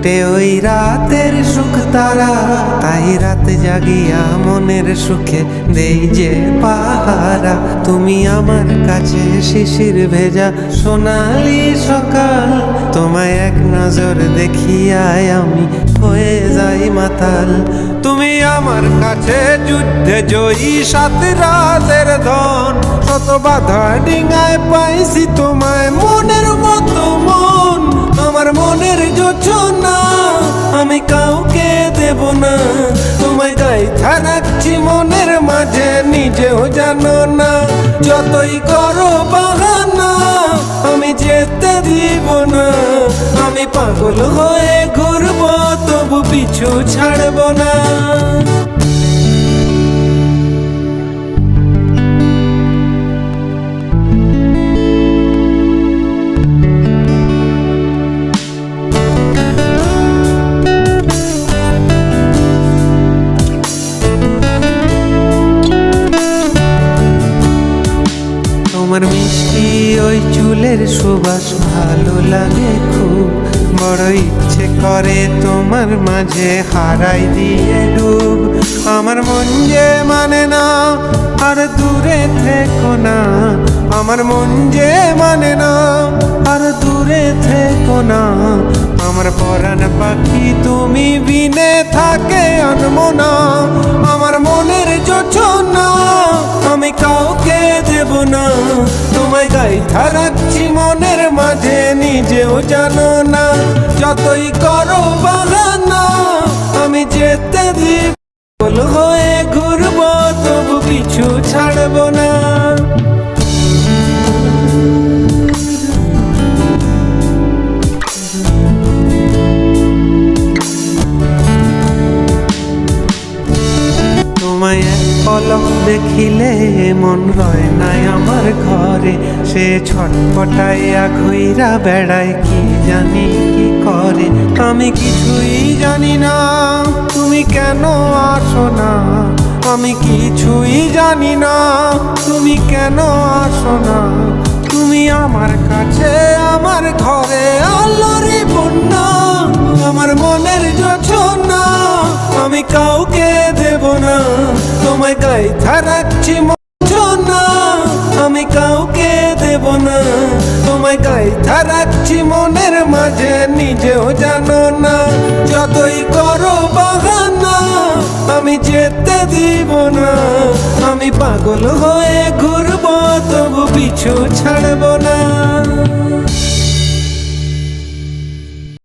ফুটে ওই রাতের সুখ তারা, তাই রাত জাগিয়া মনের সুখে দেই যে পাহারা। তুমি আমার কাছে শিশির ভেজা সোনালি সকাল, তোমায় এক নজর দেখিয়ায় আমি হয়ে যাই মাতাল। তুমি আমার কাছে যুদ্ধে জয়ী সাত রাতের ধন, শত বাধা ডিঙায় পাইছি তোমায় মনের মতো মন। আমার মনের যোচনা আমি কাউকে দেব না, তোমায় গাইথা রাখছি মনের মাঝে নিজেও জানো না। যতই করো বাহানা আমি যেতে দিব না, আমি পাগল হয়ে ঘুরবো তবু পিছু ছাড়ব না। তোমার মিষ্টি ওই চুলের সুবাস ভালো লাগে খুব, বড় ইচ্ছে করে তোমার মাঝে হারাই দিয়ে ডুব। আমার মন যে মানে না আর দূরে থেকো না, আমার মন যে মানে না আর দূরে থেকো না। আমার পরাণ পাখি তুমি বিনে থাকে আনমনা, আমার মনের যোচনা আমি কাউকে দেব না। তোমায় গাইথা রাখছি মনের মাঝে নিজেও জানো না। যতই করো বাহানা আমি যেতে দিব, হয়ে ঘুরবো তবু পিছু ছাড়ব না। তোমায় এক পলক দেখিলে মন রয় নাই আমার ঘরে, সে ছটপটাইয়া ঘুইরা বেড়ায় কি জানি কি করে। আমি কিছুই জানি না তুমি কেন আসো না, আমি কিছুই জানি না তুমি কেন আসো না। তুমি আমার কাছে আমার ঘরে আলোরে বন্যা, আমার মনের যোচনা আমি কাউকে দেব না। তোমায় গাইথা রাখছি না আমি কাউকে দেব না, তোমায় গাইথা রাখছি মনের মাঝে নিজেও জানো না। যতই করো বাহানা আমি যেতে দিব না, আমি পাগল হয়ে ঘুরবো তবু পিছু ছাড়ব